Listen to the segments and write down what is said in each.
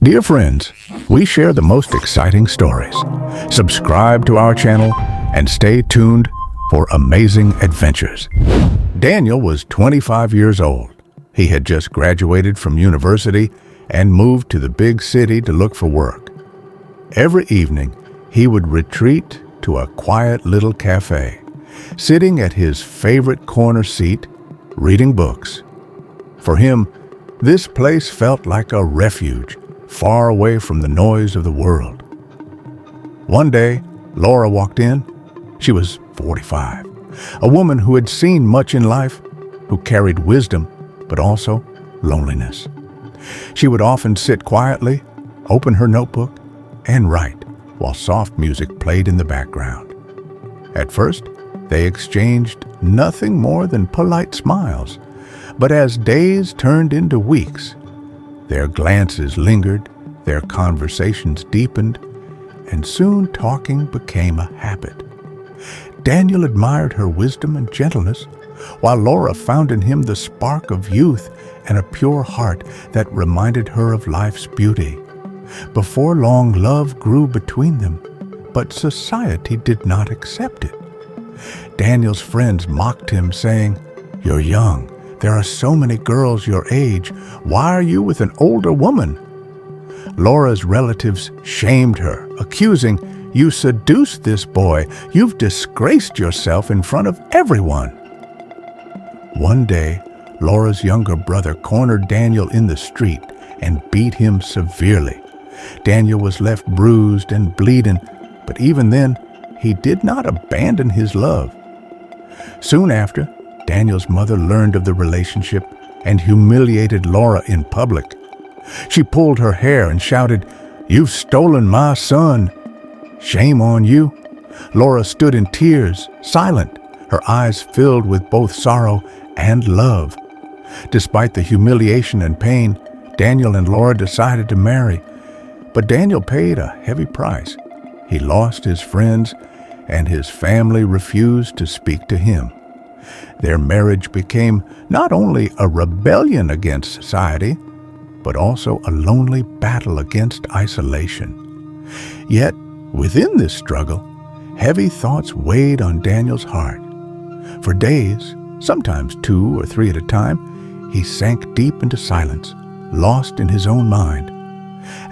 Dear friends, we share the most exciting stories. Subscribe to our channel and stay tuned for amazing adventures. Daniel was 25 years old. He had just graduated from university and moved to the big city to look for work. Every evening, he would retreat to a quiet little cafe, sitting at his favorite corner seat, reading books. For him, this place felt like a refuge, far away from the noise of the world. One day, Laura walked in. She was 45, a woman who had seen much in life, who carried wisdom, but also loneliness. She would often sit quietly, open her notebook, and write while soft music played in the background. At first, they exchanged nothing more than polite smiles, but as days turned into weeks, their glances lingered, their conversations deepened, and soon talking became a habit. Daniel admired her wisdom and gentleness, while Laura found in him the spark of youth and a pure heart that reminded her of life's beauty. Before long, love grew between them, but society did not accept it. Daniel's friends mocked him, saying, "You're young. There are so many girls your age. Why are you with an older woman?" Laura's relatives shamed her, accusing, "You seduced this boy. You've disgraced yourself in front of everyone." One day, Laura's younger brother cornered Daniel in the street and beat him severely. Daniel was left bruised and bleeding, but even then, he did not abandon his love. Soon after, Daniel's mother learned of the relationship and humiliated Laura in public. She pulled her hair and shouted, "You've stolen my son. Shame on you." Laura stood in tears, silent, her eyes filled with both sorrow and love. Despite the humiliation and pain, Daniel and Laura decided to marry. But Daniel paid a heavy price. He lost his friends, and his family refused to speak to him. Their marriage became not only a rebellion against society, but also a lonely battle against isolation. Yet, within this struggle, heavy thoughts weighed on Daniel's heart. For days, sometimes 2 or 3 at a time, he sank deep into silence, lost in his own mind.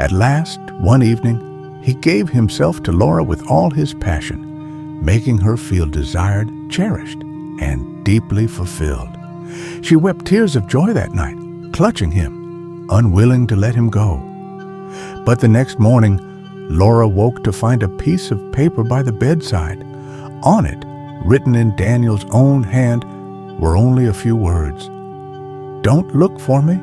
At last, one evening, he gave himself to Laura with all his passion, making her feel desired, cherished, and deeply fulfilled. She wept tears of joy that night, clutching him, unwilling to let him go. But the next morning, Laura woke to find a piece of paper by the bedside. On it, written in Daniel's own hand, were only a few words. "Don't look for me.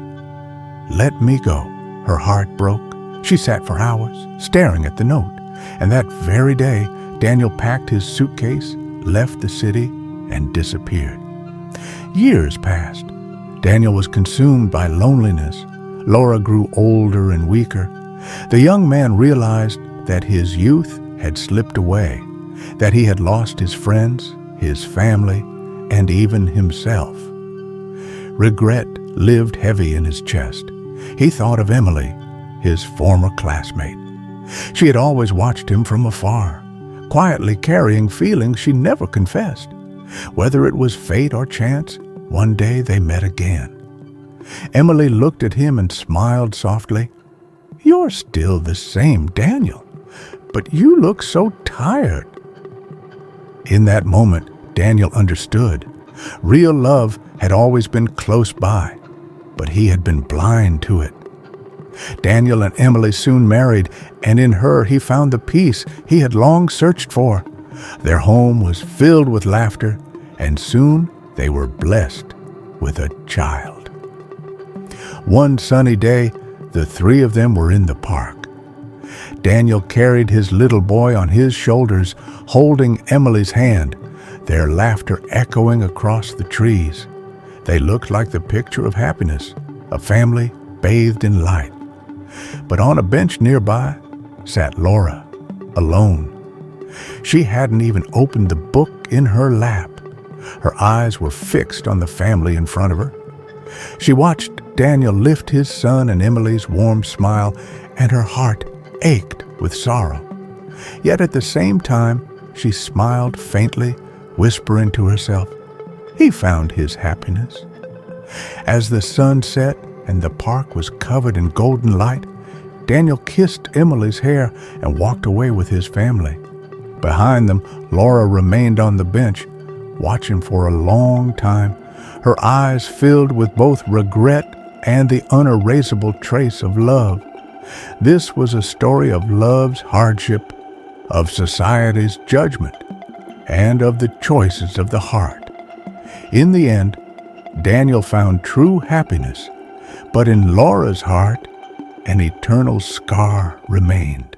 Let me go." Her heart broke. She sat for hours, staring at the note. And that very day, Daniel packed his suitcase, left the city, and disappeared. Years passed. Daniel was consumed by loneliness. Laura grew older and weaker. The young man realized that his youth had slipped away, that he had lost his friends, his family, and even himself. Regret lived heavy in his chest. He thought of Emily, his former classmate. She had always watched him from afar, quietly carrying feelings she never confessed. Whether it was fate or chance, one day they met again. Emily looked at him and smiled softly. "You're still the same Daniel, but you look so tired." In that moment, Daniel understood. Real love had always been close by, but he had been blind to it. Daniel and Emily soon married, and in her he found the peace he had long searched for. Their home was filled with laughter, and soon they were blessed with a child. One sunny day, the 3 of them were in the park. Daniel carried his little boy on his shoulders, holding Emily's hand, their laughter echoing across the trees. They looked like the picture of happiness, a family bathed in light. But on a bench nearby sat Laura, alone. She hadn't even opened the book in her lap. Her eyes were fixed on the family in front of her. She watched Daniel lifted his son and Emily's warm smile, and her heart ached with sorrow. Yet at the same time, she smiled faintly, whispering to herself, "He found his happiness." As the sun set and the park was covered in golden light, Daniel kissed Emily's hair and walked away with his family. Behind them, Laura remained on the bench, watching for a long time, her eyes filled with both regret and the unerasable trace of love. This was a story of love's hardship, of society's judgment, and of the choices of the heart. In the end, Daniel found true happiness, but in Laura's heart, an eternal scar remained.